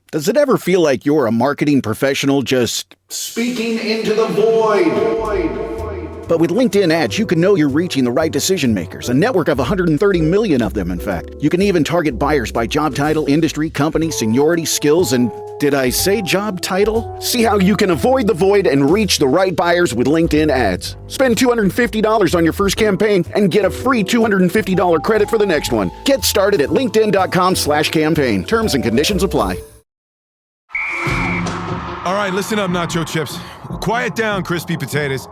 Does it ever feel like you're a marketing professional just speaking into the void? But with LinkedIn ads, you can know you're reaching the right decision makers, a network of 130 million of them, in fact. You can even target buyers by job title, industry, company, seniority, skills, and did I say job title? See how you can avoid the void and reach the right buyers with LinkedIn ads. Spend $250 on your first campaign and get a free $250 credit for the next one. Get started at linkedin.com/campaign. Terms and conditions apply. All right, listen up, nacho chips. Quiet down, crispy potatoes.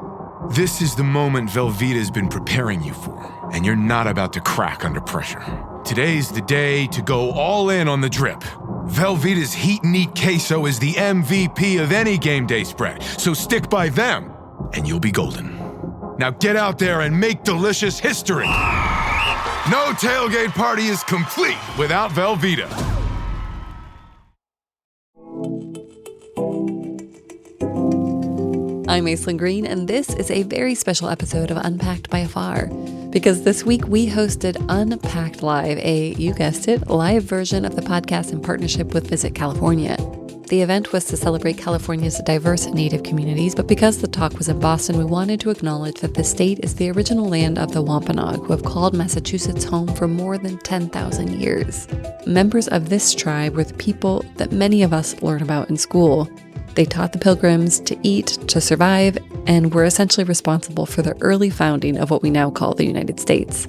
This is the moment Velveeta's been preparing you for, and you're not about to crack under pressure. Today's the day to go all in on the drip. Velveeta's Heat and Eat Queso is the MVP of any game day spread, so stick by them, and you'll be golden. Now get out there and make delicious history. No tailgate party is complete without Velveeta. I'm Aislinn Green, and this is a very special episode of Unpacked by Afar. Because this week we hosted Unpacked Live, you guessed it, live version of the podcast in partnership with Visit California. The event was to celebrate California's diverse Native communities, but because the talk was in Boston, we wanted to acknowledge that the state is the original land of the Wampanoag, who have called Massachusetts home for more than 10,000 years. Members of this tribe were the people that many of us learn about in school. They taught the Pilgrims to eat, to survive, and were essentially responsible for the early founding of what we now call the United States.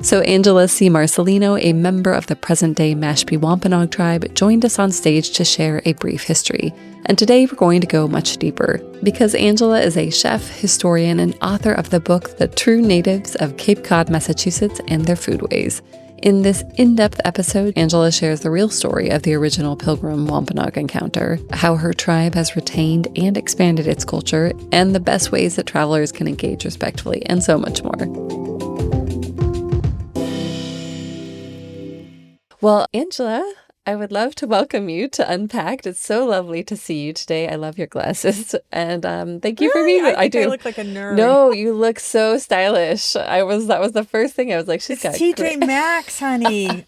So Angela C. Marcelino, a member of the present-day Mashpee Wampanoag tribe, joined us on stage to share a brief history. And today we're going to go much deeper, because Angela is a chef, historian, and author of the book The True Natives of Cape Cod, Massachusetts and Their Foodways. In this in-depth episode, Angela shares the real story of the original Pilgrim Wampanoag encounter, how her tribe has retained and expanded its culture, and the best ways that travelers can engage respectfully, and so much more. Well, Angela, I would love to welcome you to Unpacked. It's so lovely to see you today. I love your glasses, and thank you for being here. I do. I look like a nerd. No, you look so stylish. That was the first thing I was like, she's got TJ Maxx, honey.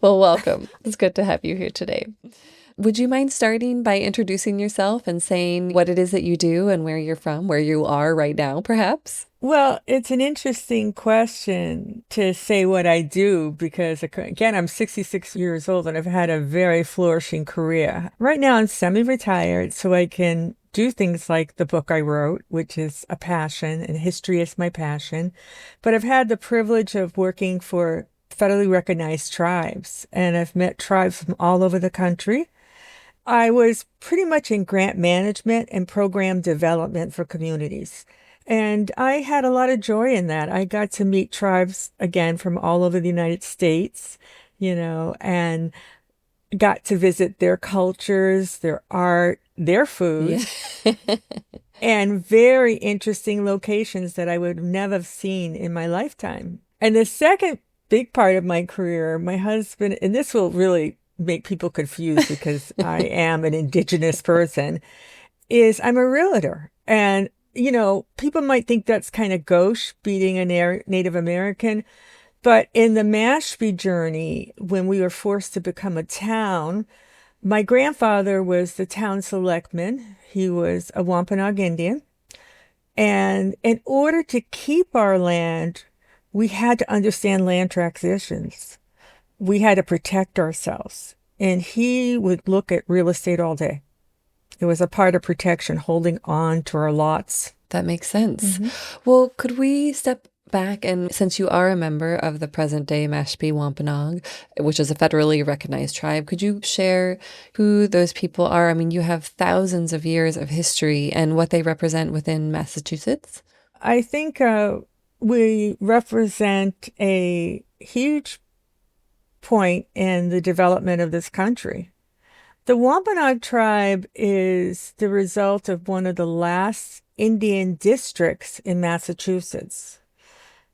Well, welcome. It's good to have you here today. Would you mind starting by introducing yourself and saying what it is that you do and where you're from, where you are right now, perhaps? Well, it's an interesting question to say what I do because, again, I'm 66 years old and I've had a very flourishing career. Right now, I'm semi-retired, so I can do things like the book I wrote, which is a passion, and history is my passion. But I've had the privilege of working for federally recognized tribes, and I've met tribes from all over the country. I was pretty much in grant management and program development for communities. And I had a lot of joy in that. I got to meet tribes, again, from all over the United States, and got to visit their cultures, their art, their food, and very interesting locations that I would never have seen in my lifetime. And the second big part of my career, my husband, and this will really make people confused because I am an Indigenous person, is I'm a realtor. And people might think that's kind of gauche, being a Native American. But in the Mashpee journey, when we were forced to become a town, my grandfather was the town selectman. He was a Wampanoag Indian. And in order to keep our land, we had to understand land transitions. We had to protect ourselves. And he would look at real estate all day. It was a part of protection, holding on to our lots. That makes sense. Mm-hmm. Well, could we step back, and since you are a member of the present-day Mashpee Wampanoag, which is a federally recognized tribe, could you share who those people are? I mean, you have thousands of years of history and what they represent within Massachusetts. I think we represent a huge point in the development of this country. The Wampanoag tribe is the result of one of the last Indian districts in Massachusetts.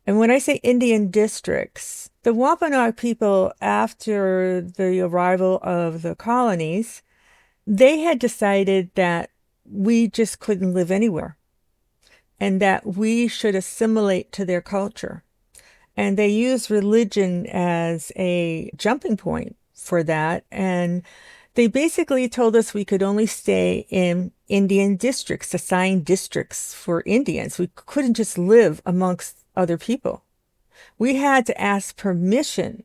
And when I say Indian districts, the Wampanoag people, after the arrival of the colonies, they had decided that we just couldn't live anywhere and that we should assimilate to their culture. And they used religion as a jumping point for that. And They basically told us we could only stay in Indian districts, assigned districts for Indians. We couldn't just live amongst other people. We had to ask permission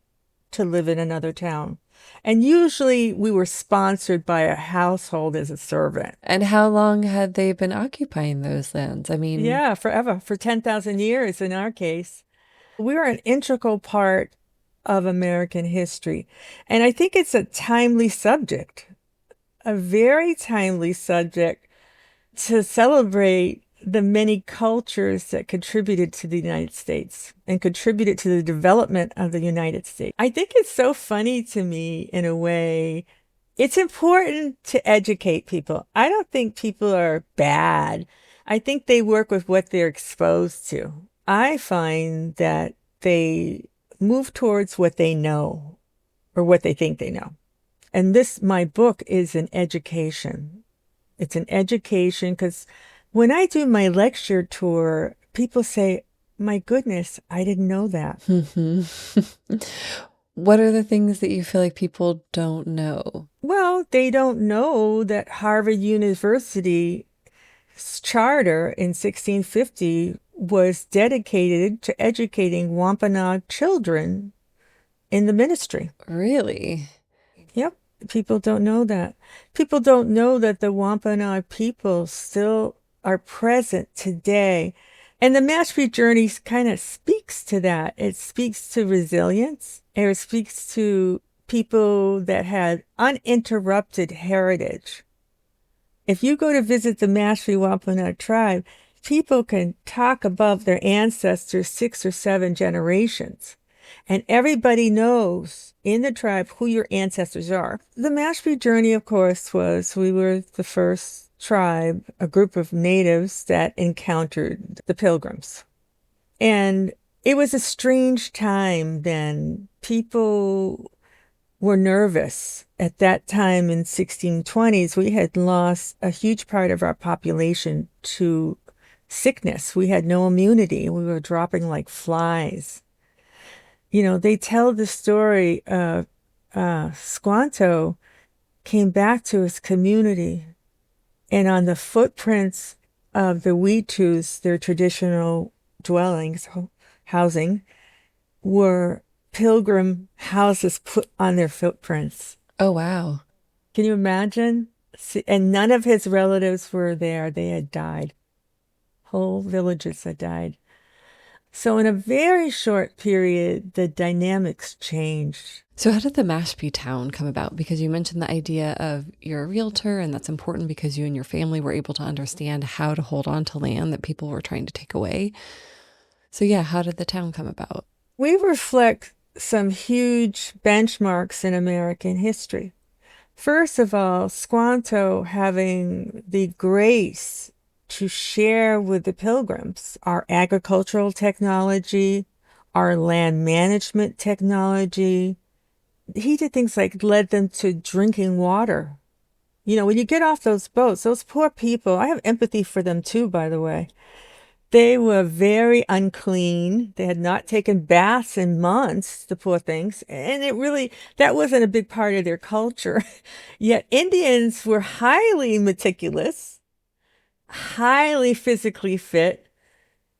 to live in another town. And usually we were sponsored by a household as a servant. And how long had they been occupying those lands? I mean, Yeah, forever, for 10,000 years in our case. We were an integral part of American history. And I think it's a timely subject, a very timely subject to celebrate the many cultures that contributed to the United States and contributed to the development of the United States. I think it's so funny to me in a way. It's important to educate people. I don't think people are bad. I think they work with what they're exposed to. I find that they move towards what they know or what they think they know. And my book is an education. It's an education because when I do my lecture tour, people say, my goodness, I didn't know that. What are the things that you feel like people don't know? Well, they don't know that Harvard University's charter in 1650 was dedicated to educating Wampanoag children in the ministry. Really? Yep. People don't know that. People don't know that the Wampanoag people still are present today. And the Mashpee journey kind of speaks to that. It speaks to resilience. It speaks to people that had uninterrupted heritage. If you go to visit the Mashpee Wampanoag tribe, people can talk about their ancestors 6 or 7 generations. And everybody knows in the tribe who your ancestors are. The Mashpee journey, of course, we were the first tribe, a group of natives that encountered the Pilgrims. And it was a strange time then. People were nervous. At that time in 1620s, we had lost a huge part of our population to sickness. We had no immunity. We were dropping like flies. You know, they tell the story of Squanto came back to his community, and on the footprints of the Weetus, their traditional dwellings, housing, were pilgrim houses put on their footprints. Oh, wow. Can you imagine? And none of his relatives were there. They had died. Whole villages had died. So in a very short period, the dynamics changed. So how did the Mashpee town come about? Because you mentioned the idea of you're a realtor, and that's important because you and your family were able to understand how to hold on to land that people were trying to take away. So yeah, how did the town come about? We reflect some huge benchmarks in American history. First of all, Squanto having the grace to share with the Pilgrims our agricultural technology, our land management technology. He did things like led them to drinking water. You know, when you get off those boats, those poor people, I have empathy for them too, by the way. They were very unclean. They had not taken baths in months, the poor things. And that wasn't a big part of their culture. Yet Indians were highly meticulous, highly physically fit,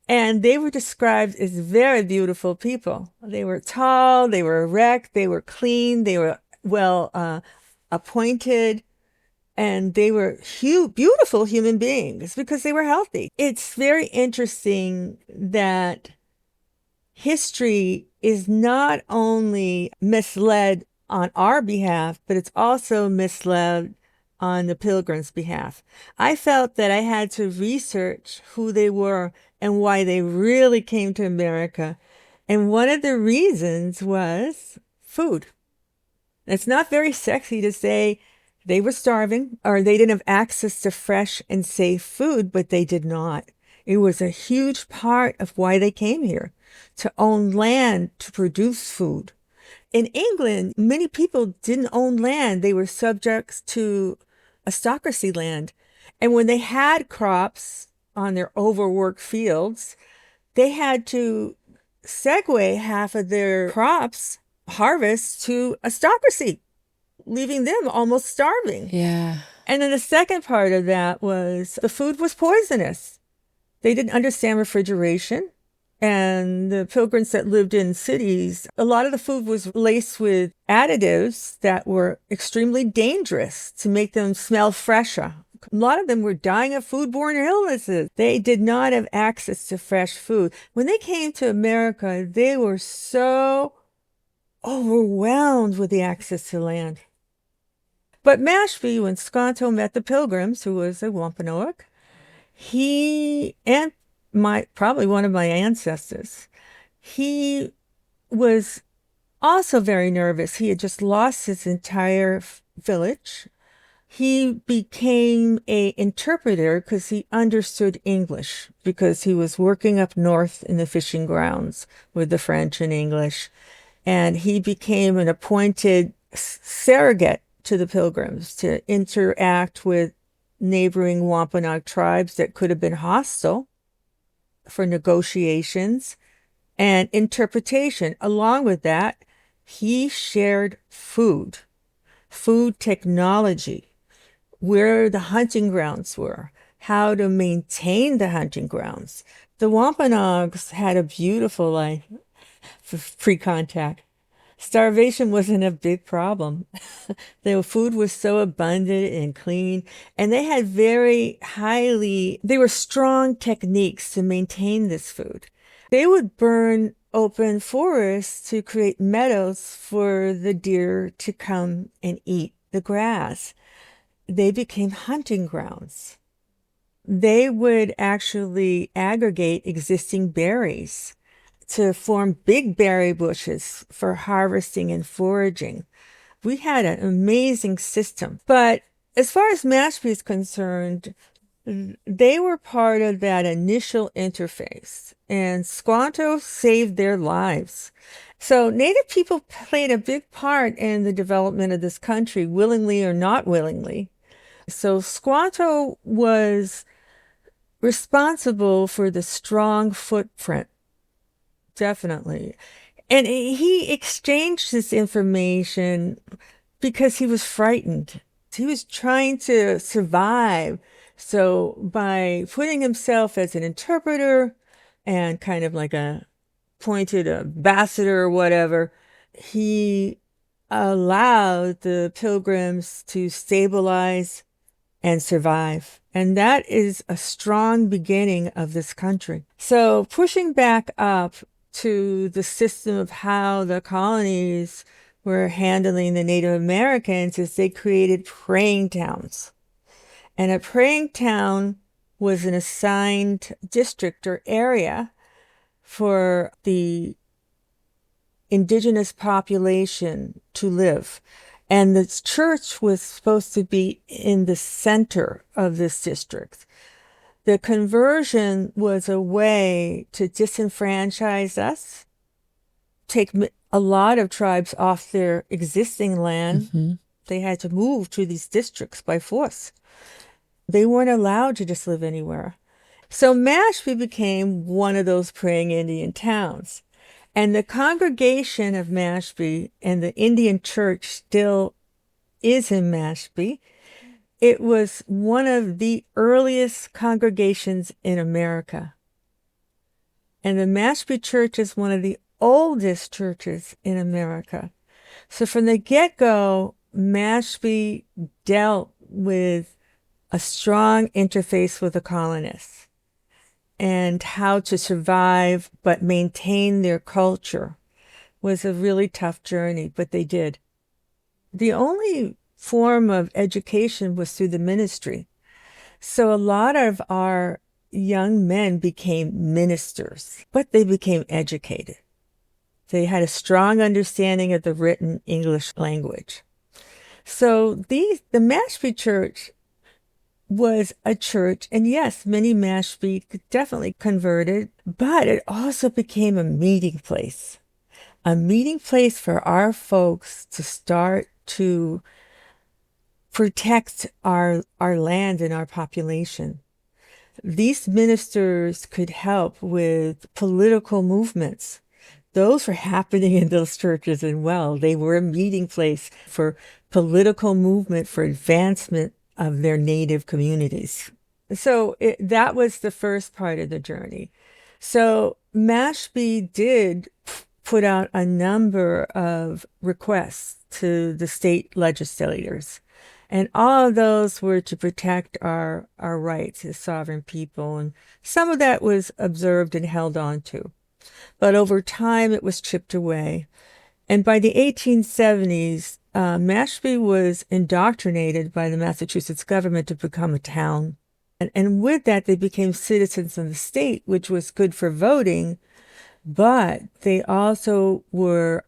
and they were described as very beautiful people. They were tall, they were erect, they were clean, they were well appointed, and they were beautiful human beings because they were healthy. It's very interesting that history is not only misled on our behalf, but it's also misled on the Pilgrims' behalf. I felt that I had to research who they were and why they really came to America. And one of the reasons was food. It's not very sexy to say they were starving or they didn't have access to fresh and safe food, but they did not. It was a huge part of why they came here, to own land to produce food. In England, many people didn't own land. They were subjects to aristocracy land. And when they had crops on their overworked fields, they had to segue half of their crops harvest to aristocracy. leaving them almost starving. Yeah. And then the second part of that was the food was poisonous. They didn't understand refrigeration. And the pilgrims that lived in cities, a lot of the food was laced with additives that were extremely dangerous to make them smell fresher. A lot of them were dying of foodborne illnesses. They did not have access to fresh food. When they came to America, they were so overwhelmed with the access to land. But Mashpee, when Squanto met the Pilgrims, who was a Wampanoag, he, and probably one of my ancestors, he was also very nervous. He had just lost his entire village. He became an interpreter because he understood English, because he was working up north in the fishing grounds with the French and English. And he became an appointed surrogate to the Pilgrims to interact with neighboring Wampanoag tribes that could have been hostile for negotiations and interpretation. Along with that, he shared food technology, where the hunting grounds were, how to maintain the hunting grounds. The Wampanoags had a beautiful life pre-contact. Starvation wasn't a big problem. Their food was so abundant and clean, and they had they were strong techniques to maintain this food. They would burn open forests to create meadows for the deer to come and eat the grass. They became hunting grounds. They would actually aggregate existing berries to form big berry bushes for harvesting and foraging. We had an amazing system. But as far as Mashpee is concerned, they were part of that initial interface, and Squanto saved their lives. So Native people played a big part in the development of this country, willingly or not willingly. So Squanto was responsible for the strong footprint. Definitely. And he exchanged this information because he was frightened. He was trying to survive. So by putting himself as an interpreter and kind of like a appointed ambassador or whatever, he allowed the Pilgrims to stabilize and survive. And that is a strong beginning of this country. So pushing back up to the system of how the colonies were handling the Native Americans is they created praying towns. And a praying town was an assigned district or area for the indigenous population to live. And the church was supposed to be in the center of this district. The conversion was a way to disenfranchise us, take a lot of tribes off their existing land. Mm-hmm. They had to move to these districts by force. They weren't allowed to just live anywhere. So Mashpee became one of those praying Indian towns. And the congregation of Mashpee and the Indian church still is in Mashpee. It was one of the earliest congregations in America. And the Mashpee Church is one of the oldest churches in America. So from the get-go, Mashpee dealt with a strong interface with the colonists and how to survive but maintain their culture was a really tough journey, but they did. The only form of education was through the ministry. So a lot of our young men became ministers, but they became educated. They had a strong understanding of the written English language. So the Mashpee Church was a church, and yes, many Mashpee definitely converted, but it also became a meeting place for our folks to start to protect our land and our population. These ministers could help with political movements. Those were happening in those churches as well. They were a meeting place for political movement for advancement of their native communities. So that was the first part of the journey. So Mashpee did put out a number of requests to the state legislators. And all of those were to protect our rights as sovereign people. And some of that was observed and held on to. But over time, it was chipped away. And by the 1870s, Mashpee was indoctrinated by the Massachusetts government to become a town. And with that, they became citizens of the state, which was good for voting, but they also were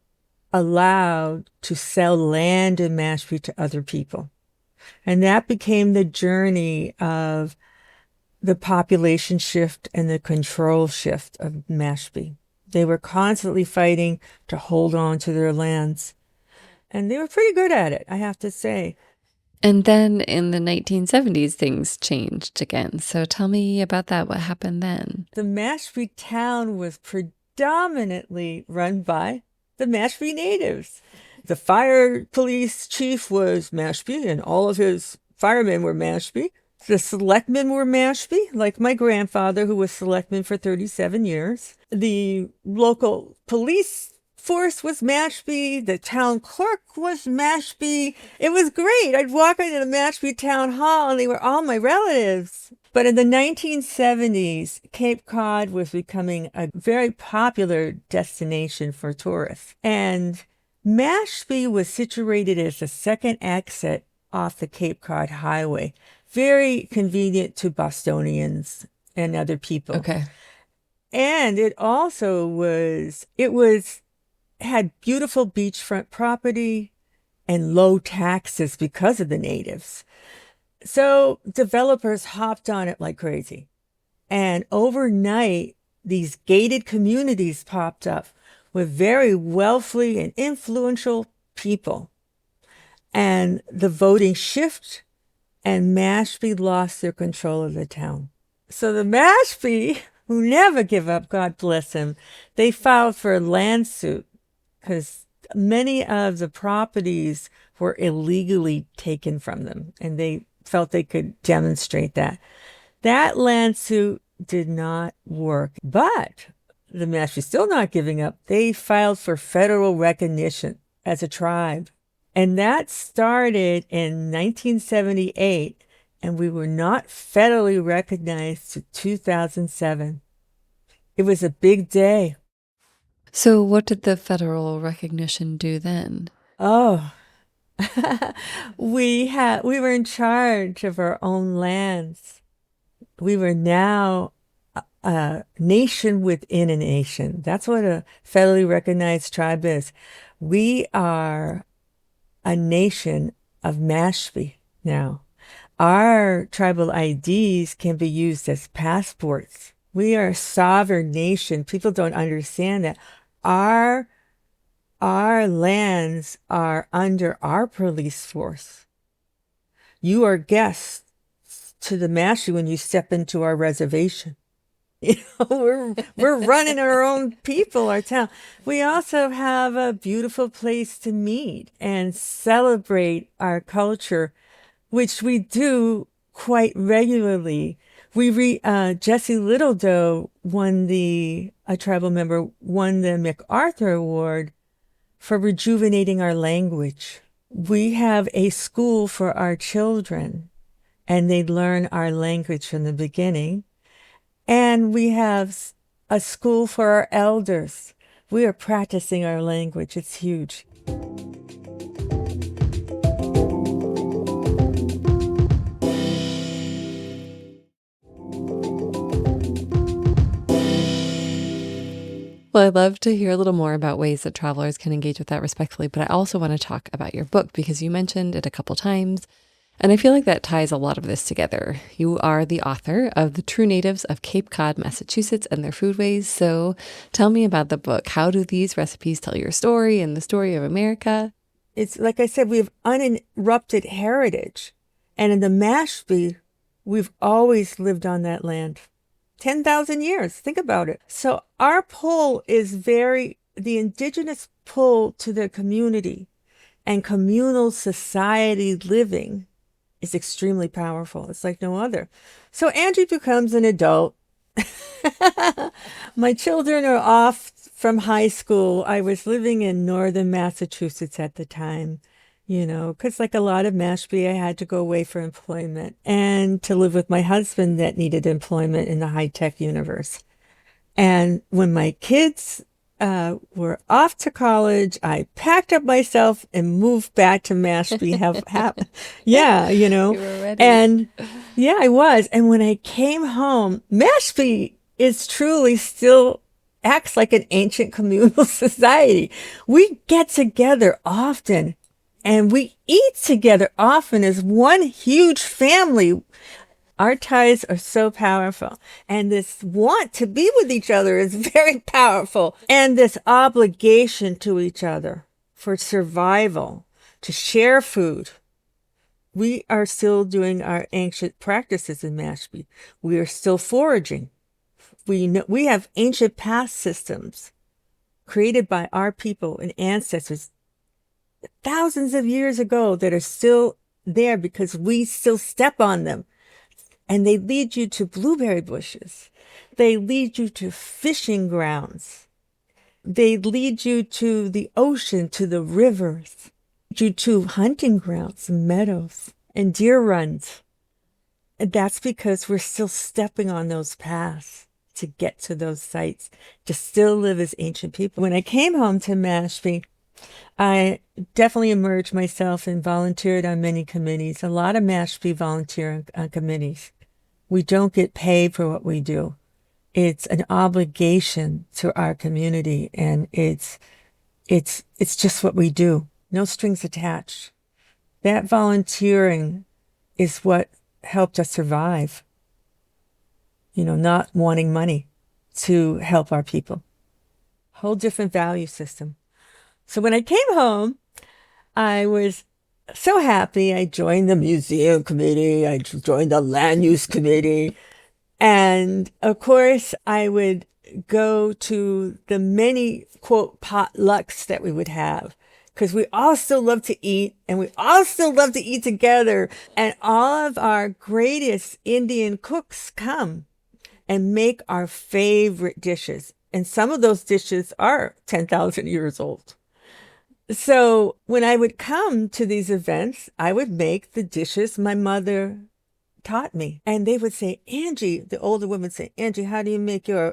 allowed to sell land in Mashpee to other people. And that became the journey of the population shift and the control shift of Mashpee. They were constantly fighting to hold on to their lands. And they were pretty good at it, I have to say. And then in the 1970s, things changed again. So tell me about that. What happened then? The Mashpee town was predominantly run by the Mashpee natives. The fire police chief was Mashpee, and all of his firemen were Mashpee. The selectmen were Mashpee, like my grandfather, who was selectman for 37 years. The local police force was Mashpee. The town clerk was Mashpee. It was great. I'd walk into the Mashpee town hall, and they were all my relatives. But in the 1970s, Cape Cod was becoming a very popular destination for tourists. And Mashpee was situated as the second exit off the Cape Cod Highway. Very convenient to Bostonians and other people. Okay. And it also had beautiful beachfront property and low taxes because of the natives. So developers hopped on it like crazy. And overnight, these gated communities popped up with very wealthy and influential people. And the voting shifted, and Mashpee lost their control of the town. So the Mashpee, who never give up, God bless them, they filed for a land suit because many of the properties were illegally taken from them, and they felt they could demonstrate that. That land suit did not work, but the Mashpee still not giving up. They filed for federal recognition as a tribe. And that started in 1978, and we were not federally recognized to 2007. It was a big day. So what did the federal recognition do then? Oh, we were in charge of our own lands. We were now a nation within a nation. That's what a federally recognized tribe is. We are a nation of Mashpee now. Our tribal IDs can be used as passports. We are a sovereign nation. People don't understand that. Our lands are under our police force. You are guests to the Mashpee when you step into our reservation. You know, we're running our own people, our town. We also have a beautiful place to meet and celebrate our culture, which we do quite regularly. Jessie Littledoe a tribal member, won the MacArthur Award for rejuvenating our language. We have a school for our children, and they learn our language from the beginning. And we have a school for our elders. We are practicing our language. It's huge. Well, I'd love to hear a little more about ways that travelers can engage with that respectfully, but I also want to talk about your book because you mentioned it a couple times. And I feel like that ties a lot of this together. You are the author of The True Natives of Cape Cod, Massachusetts and Their Foodways. So tell me about the book. How do these recipes tell your story and the story of America? It's like I said, we have uninterrupted heritage. And in the Mashpee, we've always lived on that land. 10,000 years. Think about it. So our pull is the indigenous pull to the community And communal society living is extremely powerful. It's like no other. So Angie becomes an adult. My children are off from high school. I was living in northern Massachusetts at the time, because like a lot of Mashpee, I had to go away for employment and to live with my husband that needed employment in the high-tech universe. And when my kids were off to college, I packed up myself and moved back to Mashpee. Yeah, You were ready. And yeah, I was. And when I came home, Mashpee is truly still acts like an ancient communal society. We get together often and we eat together often as one huge family. Our ties are so powerful, and this want to be with each other is very powerful, and this obligation to each other for survival, to share food. We are still doing our ancient practices in Mashpee. We are still foraging. We have ancient past systems created by our people and ancestors thousands of years ago that are still there because we still step on them. And they lead you to blueberry bushes. They lead you to fishing grounds. They lead you to the ocean, to the rivers, lead you to hunting grounds, meadows, and deer runs. And that's because we're still stepping on those paths to get to those sites, to still live as ancient people. When I came home to Mashpee, I definitely immersed myself and volunteered on many committees. A lot of Mashpee volunteer on committees. We don't get paid for what we do. It's an obligation to our community, and it's just what we do. No strings attached. That volunteering is what helped us survive. Not wanting money to help our people. Whole different value system. So when I came home, I was so happy. I joined the museum committee. I joined the land use committee. And of course, I would go to the many, quote, potlucks that we would have, because we all still love to eat, and we all still love to eat together. And all of our greatest Indian cooks come and make our favorite dishes. And some of those dishes are 10,000 years old. So when I would come to these events, I would make the dishes my mother taught me. And they would say, Angie, the older women would say, Angie, how do you make your,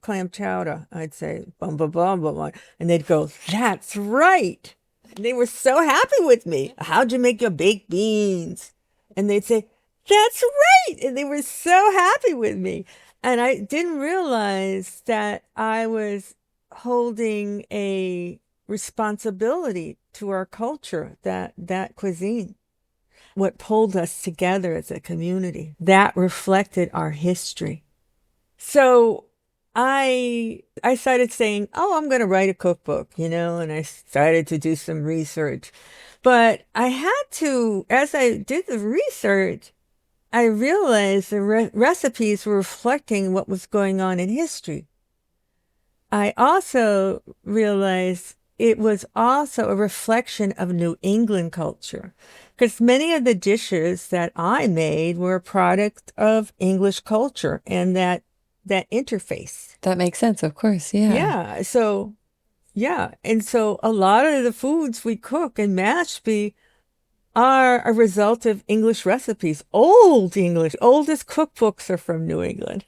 clam chowder? I'd say, bum, bum, bum, bum. And they'd go, that's right. And they were so happy with me. How'd you make your baked beans? And they'd say, that's right. And they were so happy with me. And I didn't realize that I was holding a responsibility to our culture, that cuisine, what pulled us together as a community, that reflected our history. So I started saying, I'm going to write a cookbook, and I started to do some research. But I had to, as I did the research, I realized the recipes were reflecting what was going on in history. I also realized it was also a reflection of New England culture, because many of the dishes that I made were a product of English culture and that interface. That makes sense, of course. Yeah. Yeah. So, and so a lot of the foods we cook in Mashpee are a result of English recipes. Old English, oldest cookbooks are from New England.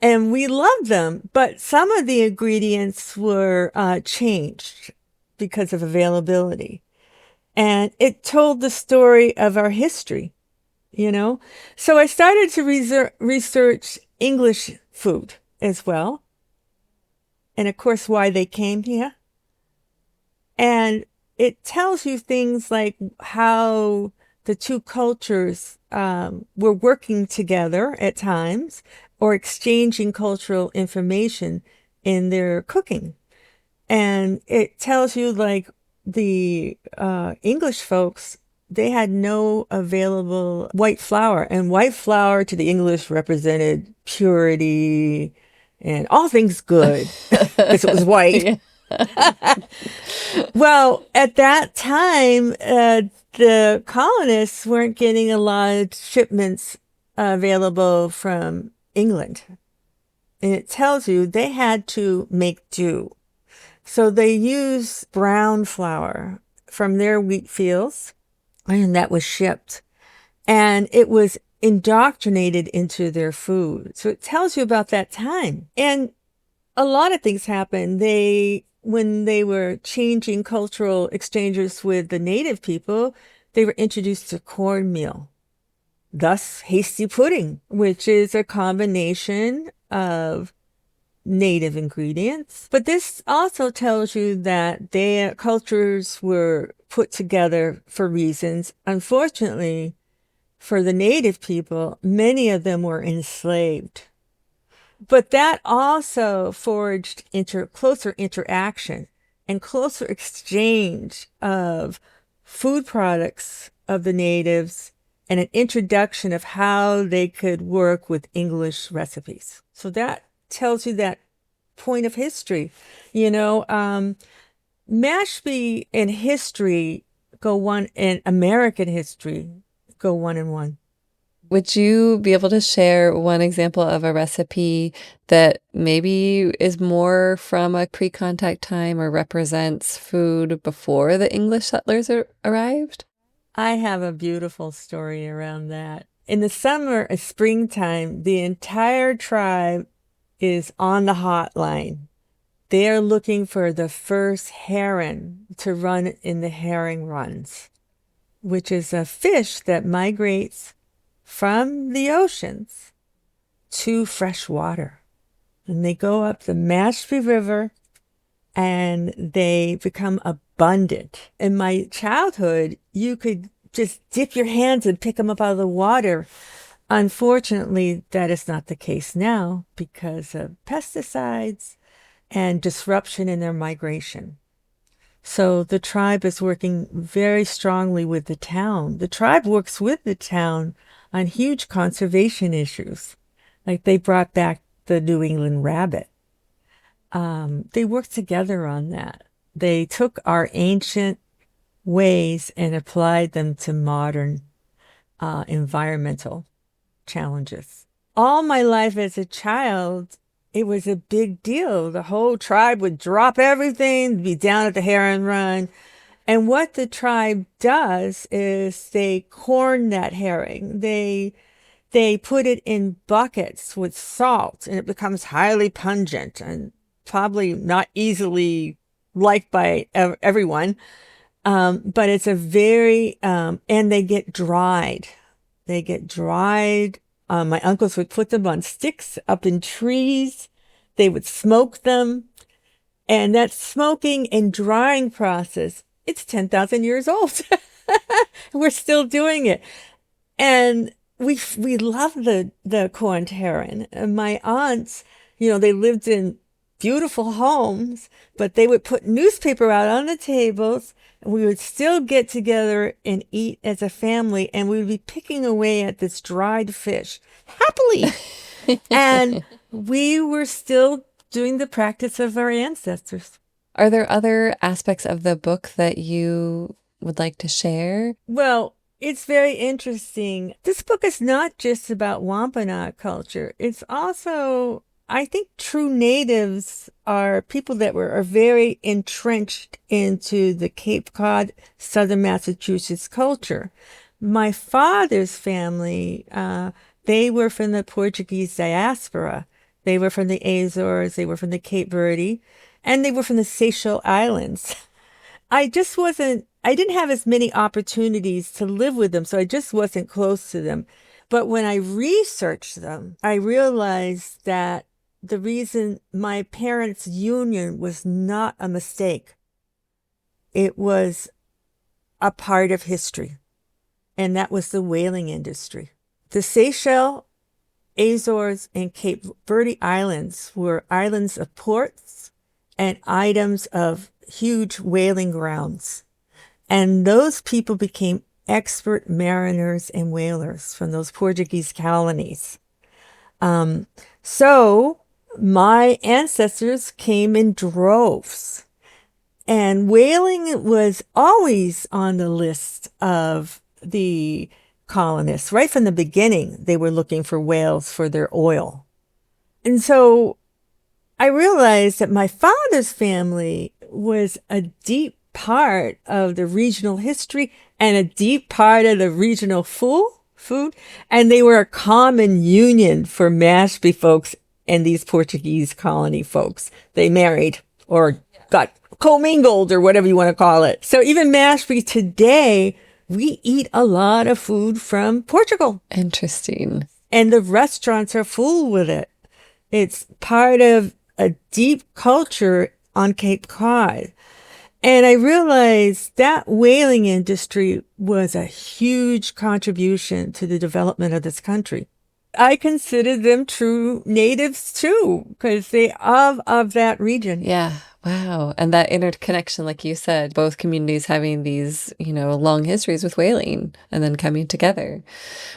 And we love them, but some of the ingredients were changed because of availability. And it told the story of our history, So I started to research English food as well. And of course, why they came here. And it tells you things like how the two cultures were working together at times or exchanging cultural information in their cooking. And it tells you like the English folks, they had no available white flour. And white flour to the English represented purity and all things good because it was white. Well, at that time, the colonists weren't getting a lot of shipments available from England. And it tells you they had to make do. So they used brown flour from their wheat fields, and that was shipped. And it was indoctrinated into their food. So it tells you about that time. And a lot of things happened. When they were changing cultural exchanges with the native people, they were introduced to cornmeal, thus hasty pudding, which is a combination of native ingredients. But this also tells you that their cultures were put together for reasons. Unfortunately, for the native people, many of them were enslaved. But that also forged closer interaction and closer exchange of food products of the natives and an introduction of how they could work with English recipes. So that tells you that point of history. Mashpee and history go one, and American history go one and one. Would you be able to share one example of a recipe that maybe is more from a pre-contact time or represents food before the English settlers arrived? I have a beautiful story around that. In the springtime, the entire tribe is on the hotline. They are looking for the first heron to run in the herring runs, which is a fish that migrates from the oceans to fresh water. And they go up the Mashpee River and they become abundant. In my childhood, you could just dip your hands and pick them up out of the water. Unfortunately, that is not the case now because of pesticides and disruption in their migration. So the tribe is working very strongly with the town. The tribe works with the town on huge conservation issues. Like they brought back the New England rabbit. They worked together on that. They took our ancient ways and applied them to modern environmental challenges. All my life as a child, it was a big deal. The whole tribe would drop everything, be down at the heron run. And what the tribe does is they corn that herring. They put it in buckets with salt, and it becomes highly pungent and probably not easily liked by everyone. But it's a very, and they get dried. They get dried. My uncles would put them on sticks up in trees. They would smoke them. And that smoking and drying process, it's 10,000 years old. We're still doing it. And we love the corned heron. And my aunts, they lived in beautiful homes, but they would put newspaper out on the tables, and we would still get together and eat as a family, and we would be picking away at this dried fish happily. And we were still doing the practice of our ancestors. Are there other aspects of the book that you would like to share? Well, it's very interesting. This book is not just about Wampanoag culture. It's also, I think, true natives are people that are very entrenched into the Cape Cod, southern Massachusetts culture. My father's family, they were from the Portuguese diaspora. They were from the Azores, they were from the Cape Verde, and they were from the Seychelles Islands. I didn't have as many opportunities to live with them, so I just wasn't close to them. But when I researched them, I realized that the reason my parents' union was not a mistake. It was a part of history, and that was the whaling industry. The Seychelles, Azores, and Cape Verde Islands were islands of ports and items of huge whaling grounds. And those people became expert mariners and whalers from those Portuguese colonies. So my ancestors came in droves. And whaling was always on the list of the colonists. Right from the beginning, they were looking for whales for their oil. And so I realized that my father's family was a deep part of the regional history and a deep part of the regional food. And they were a common union for Mashpee folks and these Portuguese colony folks. They married or got commingled or whatever you want to call it. So even Mashpee today, we eat a lot of food from Portugal. Interesting. And the restaurants are full with it. It's part of a deep culture on Cape Cod. And I realized that whaling industry was a huge contribution to the development of this country. I consider them true natives too, because they are of that region. Yeah. Wow. And that interconnection, like you said, both communities having these, long histories with whaling and then coming together.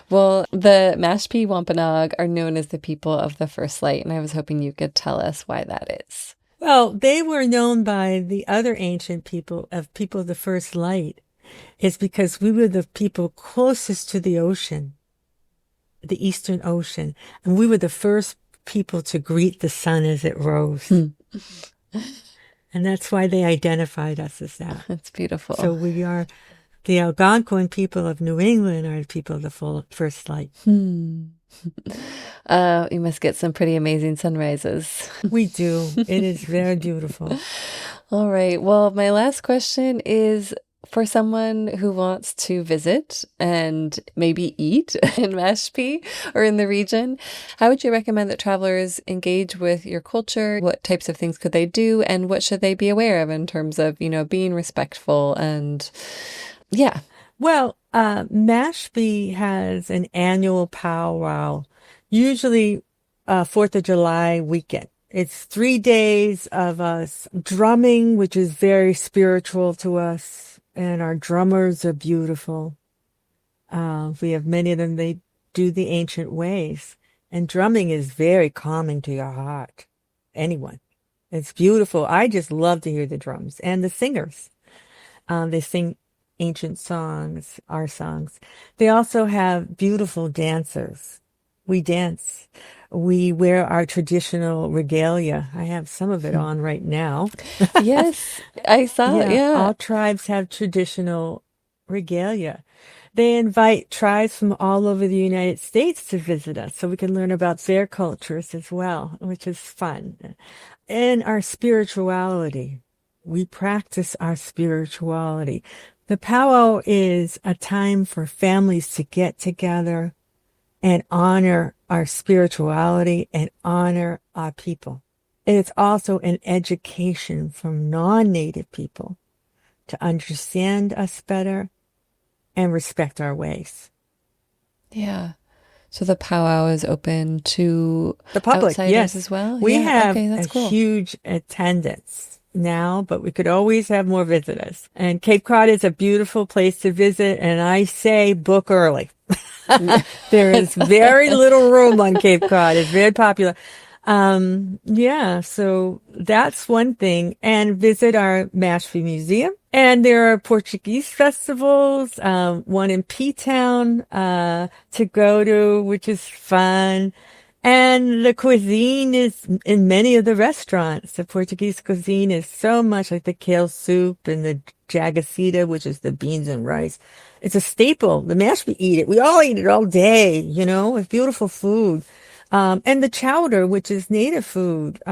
Well, the Mashpee Wampanoag are known as the people of the first light, and I was hoping you could tell us why that is. Well, they were known by the other ancient people of the first light. It's because we were the people closest to the ocean, the Eastern Ocean, and we were the first people to greet the sun as it rose. And that's why they identified us as that. That's beautiful. So we are the Algonquin people of New England are the people of the first light. You must get some pretty amazing sunrises. We do. It is very beautiful. All right. Well, my last question is for someone who wants to visit and maybe eat in Mashpee or in the region. How would you recommend that travelers engage with your culture? What types of things could they do? And what should they be aware of in terms of, being respectful and yeah. Well, Mashpee has an annual powwow, usually 4th of July weekend. It's 3 days of us drumming, which is very spiritual to us. And our drummers are beautiful. We have many of them, they do the ancient ways. And drumming is very calming to your heart. Anyone. It's beautiful. I just love to hear the drums and the singers. They sing ancient songs, our songs. They also have beautiful dancers. We dance. We wear our traditional regalia. I have some of it on right now. Yes, I saw it. Yeah. All tribes have traditional regalia. They invite tribes from all over the United States to visit us so we can learn about their cultures as well, which is fun. And our spirituality. We practice our spirituality. The powwow is a time for families to get together and honor our spirituality and honor our people. And it's also an education from non-native people to understand us better and respect our ways. Yeah. So the powwow is open to the public, outsiders yes, as well? We have that's cool. Huge attendance now, but we could always have more visitors. And Cape Cod is a beautiful place to visit, and I say book early. There is very little room on Cape Cod. It's very popular. So that's one thing. And visit our Mashpee Museum. And there are Portuguese festivals, one in P-Town, to go to, which is fun. And the cuisine is in many of the restaurants. The Portuguese cuisine is so much like the kale soup and the jagacita, which is the beans and rice. It's a staple. The Mashpee eat it. We all eat it all day, It's beautiful food. And the chowder, which is native food,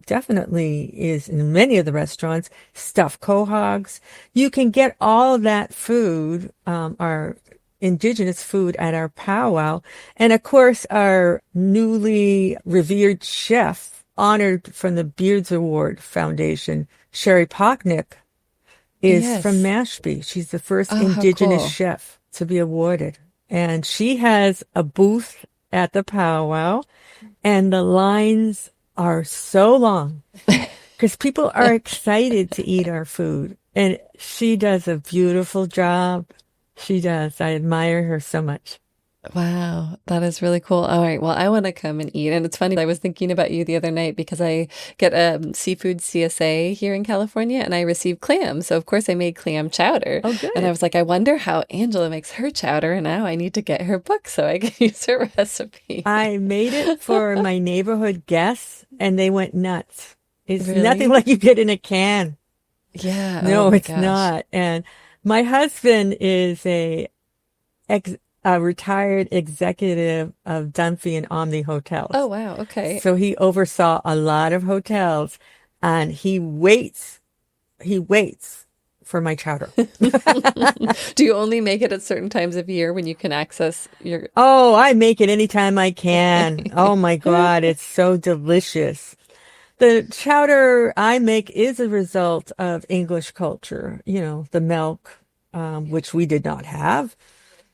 definitely is in many of the restaurants. Stuffed quahogs. You can get all of that food, our indigenous food at our powwow. And of course, our newly revered chef, honored from the Beards Award Foundation, Sherry Pocknick, is from Mashpee. She's the first indigenous chef to be awarded. And she has a booth at the powwow, and the lines are so long because people are excited to eat our food. And she does a beautiful job. She does. I admire her so much. Wow, that is really cool. All right, well, I want to come and eat. And it's funny, I was thinking about you the other night because I get a seafood CSA here in California and I receive clams. So, of course, I made clam chowder. Oh, good. And I was like, I wonder how Angela makes her chowder. And now I need to get her book so I can use her recipe. I made it for my neighborhood guests, and they went nuts. It's Really? nothing like you get in a can. Yeah. No, oh my it's gosh. not. And my husband is a retired executive of Dunphy and Omni Hotels. Oh, wow. Okay. So he oversaw a lot of hotels, and he waits for my chowder. Do you only make it at certain times of year when you can access your... Oh, I make it anytime I can. Oh my God, it's so delicious. The chowder I make is a result of English culture, the milk, which we did not have,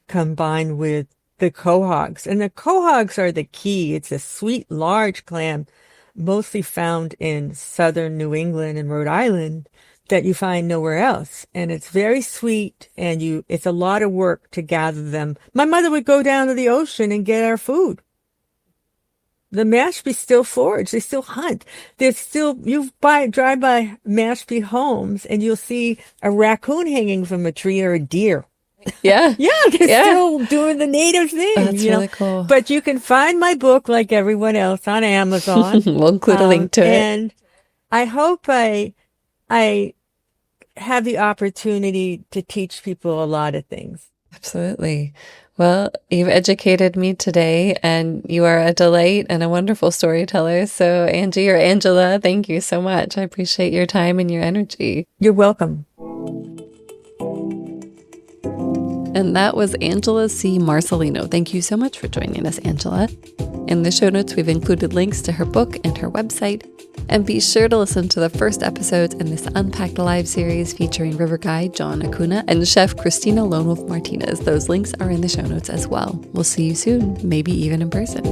combined with the quahogs. And the quahogs are the key. It's a sweet, large clam, mostly found in southern New England and Rhode Island, that you find nowhere else. And it's very sweet, and it's a lot of work to gather them. My mother would go down to the ocean and get our food. The Mashpee still forage. They still hunt. Drive by Mashpee homes and you'll see a raccoon hanging from a tree or a deer. Yeah. Yeah, they're still doing the native thing. That's really cool. But you can find my book like everyone else on Amazon. We'll include a link to it. And I hope I have the opportunity to teach people a lot of things. Absolutely. Well, you've educated me today, and you are a delight and a wonderful storyteller. So, Angie or Angela, thank you so much. I appreciate your time and your energy. You're welcome. And that was Angela C. Marcelino. Thank you so much for joining us, Angela. In the show notes, we've included links to her book and her website. And be sure to listen to the first episodes in this Unpacked Live series featuring river guide John Acuna and chef Christina Lone Wolf Martinez. Those links are in the show notes as well. We'll see you soon, maybe even in person.